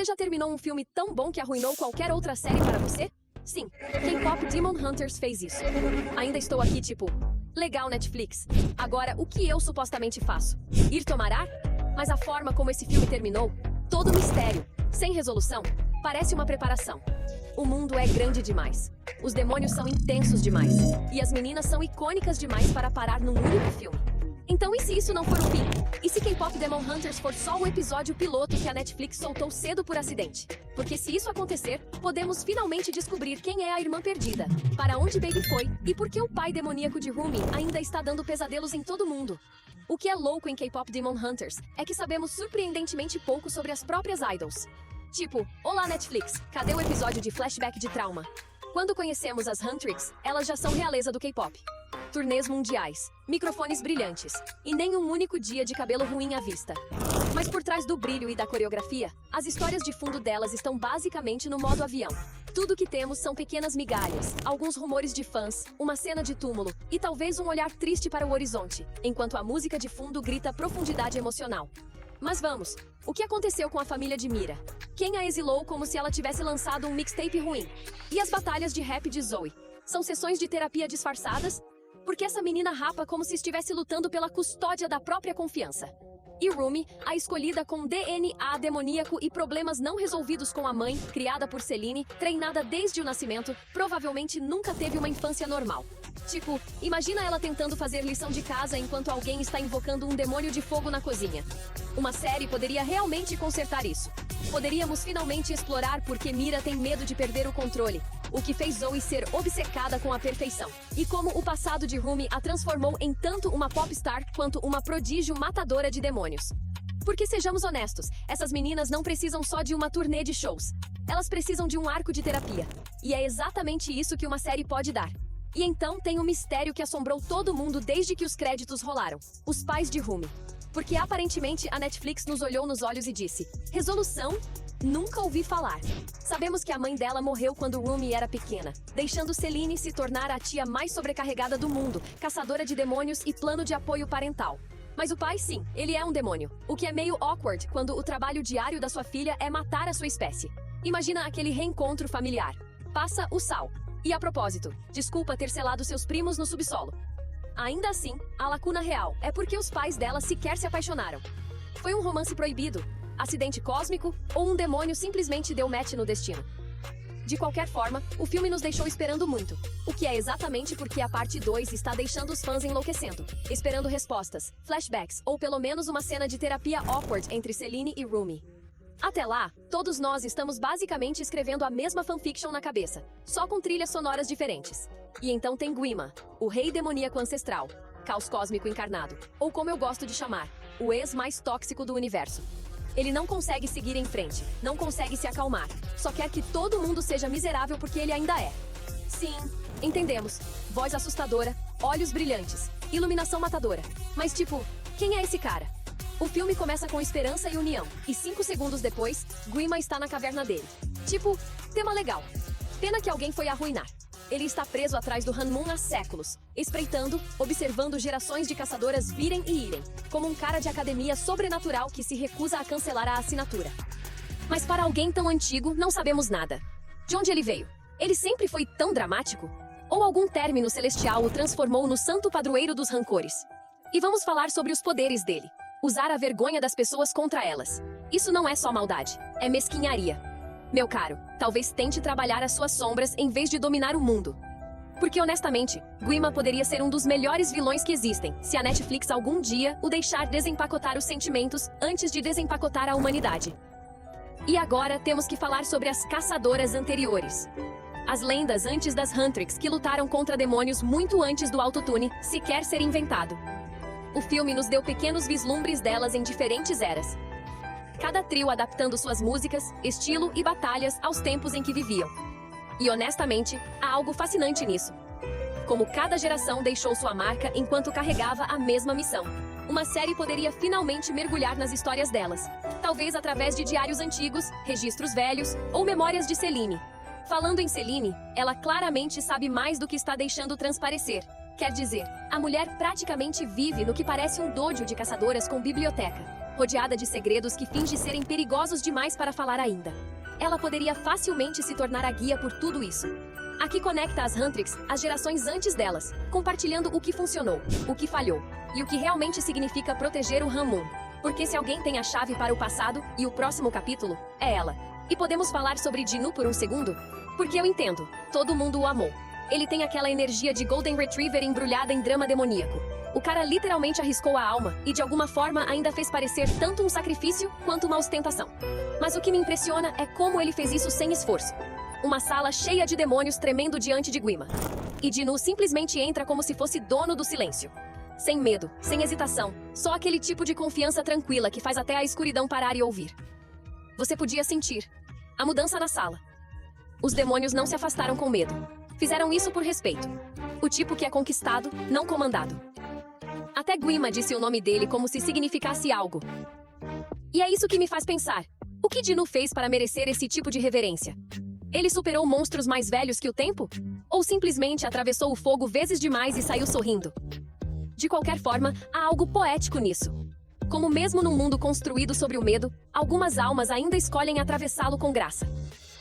Você já terminou um filme tão bom que arruinou qualquer outra série para você? Sim, K-Pop Demon Hunters fez isso. Ainda estou aqui tipo, legal Netflix. Agora, o que eu supostamente faço? Ir tomar ar? Mas a forma como esse filme terminou, todo mistério, sem resolução, parece uma preparação. O mundo é grande demais. Os demônios são intensos demais. E as meninas são icônicas demais para parar num único filme. Então e se isso não for o fim? E se K-Pop Demon Hunters for só o episódio piloto que a Netflix soltou cedo por acidente? Porque se isso acontecer, podemos finalmente descobrir quem é a irmã perdida, para onde Baby foi e por que o pai demoníaco de Rumi ainda está dando pesadelos em todo mundo. O que é louco em K-Pop Demon Hunters é que sabemos surpreendentemente pouco sobre as próprias idols. Tipo, olá Netflix, cadê o episódio de flashback de trauma? Quando conhecemos as Huntrix, elas já são realeza do K-pop. Turnês mundiais, microfones brilhantes e nem um único dia de cabelo ruim à vista. Mas por trás do brilho e da coreografia, as histórias de fundo delas estão basicamente no modo avião. Tudo que temos são pequenas migalhas, alguns rumores de fãs, uma cena de túmulo e talvez um olhar triste para o horizonte, enquanto a música de fundo grita profundidade emocional. Mas vamos, o que aconteceu com a família de Mira? Quem a exilou como se ela tivesse lançado um mixtape ruim? E as batalhas de rap de Zoe? São sessões de terapia disfarçadas? Porque essa menina rapa como se estivesse lutando pela custódia da própria confiança. E Rumi, a escolhida com DNA demoníaco e problemas não resolvidos com a mãe, criada por Celine, treinada desde o nascimento, provavelmente nunca teve uma infância normal. Tipo, imagina ela tentando fazer lição de casa enquanto alguém está invocando um demônio de fogo na cozinha. Uma série poderia realmente consertar isso. Poderíamos finalmente explorar por que Mira tem medo de perder o controle, o que fez Zoe ser obcecada com a perfeição, e como o passado de Rumi a transformou em tanto uma popstar quanto uma prodígio matadora de demônios. Porque sejamos honestos, essas meninas não precisam só de uma turnê de shows. Elas precisam de um arco de terapia. E é exatamente isso que uma série pode dar. E então tem um mistério que assombrou todo mundo desde que os créditos rolaram. Os pais de Rumi. Porque aparentemente a Netflix nos olhou nos olhos e disse: resolução? Nunca ouvi falar. Sabemos que a mãe dela morreu quando Rumi era pequena, deixando Celine se tornar a tia mais sobrecarregada do mundo, caçadora de demônios e plano de apoio parental. Mas o pai, sim, ele é um demônio, o que é meio awkward quando o trabalho diário da sua filha é matar a sua espécie. Imagina aquele reencontro familiar. Passa o sal. E a propósito, desculpa ter selado seus primos no subsolo. Ainda assim, a lacuna real é porque os pais dela sequer se apaixonaram. Foi um romance proibido, acidente cósmico ou um demônio simplesmente deu match no destino. De qualquer forma, o filme nos deixou esperando muito, o que é exatamente porque a parte 2 está deixando os fãs enlouquecendo, esperando respostas, flashbacks ou pelo menos uma cena de terapia awkward entre Celine e Rumi. Até lá, todos nós estamos basicamente escrevendo a mesma fanfiction na cabeça, só com trilhas sonoras diferentes. E então tem Guima, o rei demoníaco ancestral, caos cósmico encarnado, ou como eu gosto de chamar, o ex mais tóxico do universo. Ele não consegue seguir em frente, não consegue se acalmar, só quer que todo mundo seja miserável porque ele ainda é. Sim, entendemos. Voz assustadora, olhos brilhantes, iluminação matadora. Mas tipo, quem é esse cara? O filme começa com esperança e união, e 5 segundos depois, Guima está na caverna dele. Tipo, tema legal. Pena que alguém foi arruinar. Ele está preso atrás do Hanmoon há séculos, espreitando, observando gerações de caçadoras virem e irem, como um cara de academia sobrenatural que se recusa a cancelar a assinatura. Mas para alguém tão antigo, não sabemos nada. De onde ele veio? Ele sempre foi tão dramático? Ou algum término celestial o transformou no santo padroeiro dos rancores? E vamos falar sobre os poderes dele. Usar a vergonha das pessoas contra elas. Isso não é só maldade, é mesquinharia. Meu caro, talvez tente trabalhar as suas sombras em vez de dominar o mundo. Porque honestamente, Guima poderia ser um dos melhores vilões que existem, se a Netflix algum dia o deixar desempacotar os sentimentos antes de desempacotar a humanidade. E agora temos que falar sobre as caçadoras anteriores. As lendas antes das Huntrix que lutaram contra demônios muito antes do autotune sequer ser inventado. O filme nos deu pequenos vislumbres delas em diferentes eras. Cada trio adaptando suas músicas, estilo e batalhas aos tempos em que viviam. E honestamente, há algo fascinante nisso. Como cada geração deixou sua marca enquanto carregava a mesma missão. Uma série poderia finalmente mergulhar nas histórias delas. Talvez através de diários antigos, registros velhos ou memórias de Celine. Falando em Celine, ela claramente sabe mais do que está deixando transparecer. Quer dizer, a mulher praticamente vive no que parece um dojo de caçadoras com biblioteca, rodeada de segredos que finge serem perigosos demais para falar ainda. Ela poderia facilmente se tornar a guia por tudo isso. Aqui conecta as Huntrix às gerações antes delas, compartilhando o que funcionou, o que falhou, e o que realmente significa proteger o Han-Moon. Porque se alguém tem a chave para o passado, e o próximo capítulo, é ela. E podemos falar sobre Ji-Nu por um segundo? Porque eu entendo, todo mundo o amou. Ele tem aquela energia de Golden Retriever embrulhada em drama demoníaco. O cara literalmente arriscou a alma e de alguma forma ainda fez parecer tanto um sacrifício quanto uma ostentação. Mas o que me impressiona é como ele fez isso sem esforço. Uma sala cheia de demônios tremendo diante de Guima. E Ji-Nu simplesmente entra como se fosse dono do silêncio. Sem medo, sem hesitação, só aquele tipo de confiança tranquila que faz até a escuridão parar e ouvir. Você podia sentir a mudança na sala. Os demônios não se afastaram com medo. Fizeram isso por respeito. O tipo que é conquistado, não comandado. Até Guima disse o nome dele como se significasse algo. E é isso que me faz pensar. O que Ji-Nu fez para merecer esse tipo de reverência? Ele superou monstros mais velhos que o tempo? Ou simplesmente atravessou o fogo vezes demais e saiu sorrindo? De qualquer forma, há algo poético nisso. Como mesmo num mundo construído sobre o medo, algumas almas ainda escolhem atravessá-lo com graça.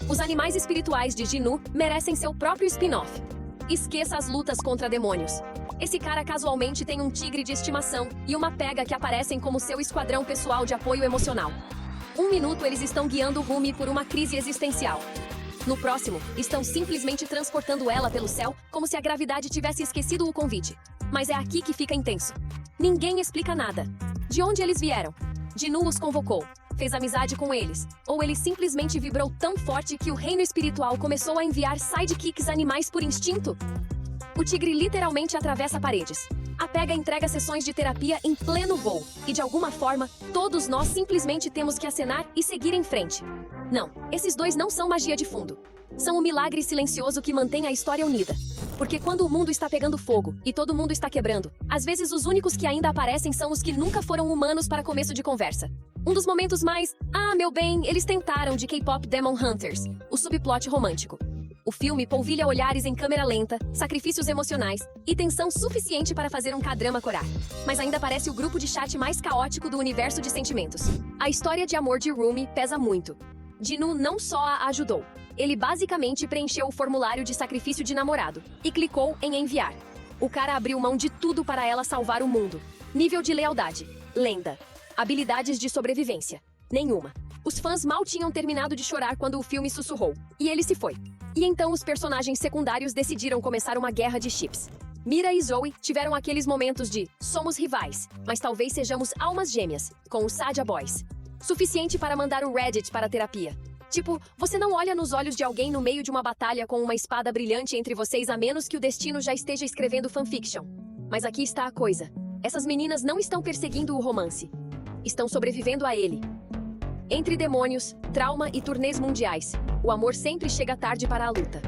Os animais espirituais de Ji-Nu merecem seu próprio spin-off. Esqueça as lutas contra demônios. Esse cara casualmente tem um tigre de estimação e uma pega que aparecem como seu esquadrão pessoal de apoio emocional. Um minuto eles estão guiando Rumi por uma crise existencial. No próximo, estão simplesmente transportando ela pelo céu, como se a gravidade tivesse esquecido o convite. Mas é aqui que fica intenso. Ninguém explica nada. De onde eles vieram? Ji-Nu os convocou. Fez amizade com eles. Ou ele simplesmente vibrou tão forte que o reino espiritual começou a enviar sidekicks animais por instinto? O tigre literalmente atravessa paredes. A pega entrega sessões de terapia em pleno voo. E de alguma forma, todos nós simplesmente temos que acenar e seguir em frente. Não, esses dois não são magia de fundo. São o milagre silencioso que mantém a história unida. Porque quando o mundo está pegando fogo e todo mundo está quebrando, às vezes os únicos que ainda aparecem são os que nunca foram humanos para começo de conversa. Um dos momentos mais, meu bem, eles tentaram de K-pop Demon Hunters, o subplot romântico. O filme polvilha olhares em câmera lenta, sacrifícios emocionais e tensão suficiente para fazer um K-drama corar. Mas ainda parece o grupo de chat mais caótico do universo de sentimentos. A história de amor de Rumi pesa muito. Ji-Nu não só a ajudou. Ele basicamente preencheu o formulário de sacrifício de namorado e clicou em enviar. O cara abriu mão de tudo para ela salvar o mundo. Nível de lealdade. Lenda. Habilidades de sobrevivência. Nenhuma. Os fãs mal tinham terminado de chorar quando o filme sussurrou. E ele se foi. E então os personagens secundários decidiram começar uma guerra de chips. Mira e Zoe tiveram aqueles momentos de somos rivais, mas talvez sejamos almas gêmeas, com os Sadia Boys. Suficiente para mandar o Reddit para a terapia. Tipo, você não olha nos olhos de alguém no meio de uma batalha com uma espada brilhante entre vocês a menos que o destino já esteja escrevendo fanfiction. Mas aqui está a coisa. Essas meninas não estão perseguindo o romance. Estão sobrevivendo a ele. Entre demônios, trauma e turnês mundiais, o amor sempre chega tarde para a luta.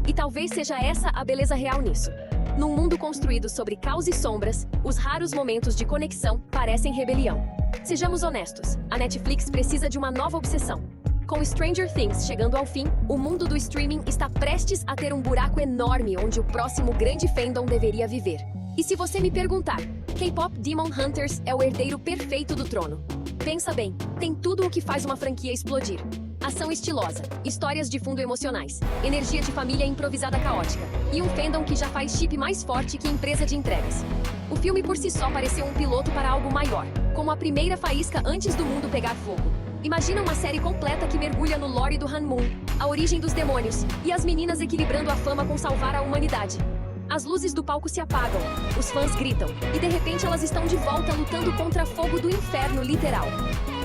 E talvez seja essa a beleza real nisso. Num mundo construído sobre caos e sombras, os raros momentos de conexão parecem rebelião. Sejamos honestos, a Netflix precisa de uma nova obsessão. Com Stranger Things chegando ao fim, o mundo do streaming está prestes a ter um buraco enorme onde o próximo grande fandom deveria viver. E se você me perguntar, K-pop Demon Hunters é o herdeiro perfeito do trono. Pensa bem, tem tudo o que faz uma franquia explodir. Ação estilosa, histórias de fundo emocionais, energia de família improvisada caótica, e um fandom que já faz chip mais forte que empresa de entregas. O filme por si só pareceu um piloto para algo maior, como a primeira faísca antes do mundo pegar fogo. Imagina uma série completa que mergulha no lore do Han-Moon, a origem dos demônios, e as meninas equilibrando a fama com salvar a humanidade. As luzes do palco se apagam, os fãs gritam, e de repente elas estão de volta lutando contra fogo do inferno literal.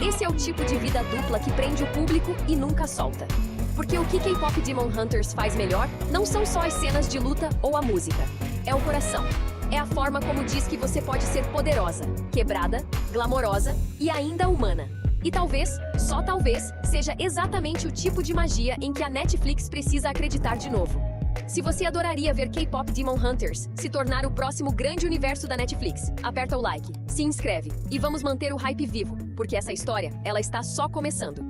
Esse é o tipo de vida dupla que prende o público e nunca solta. Porque o que K-pop Demon Hunters faz melhor não são só as cenas de luta ou a música. É o coração. É a forma como diz que você pode ser poderosa, quebrada, glamourosa e ainda humana. E talvez, só talvez, seja exatamente o tipo de magia em que a Netflix precisa acreditar de novo. Se você adoraria ver K-pop Demon Hunters se tornar o próximo grande universo da Netflix, aperta o like, se inscreve e vamos manter o hype vivo, porque essa história, ela está só começando.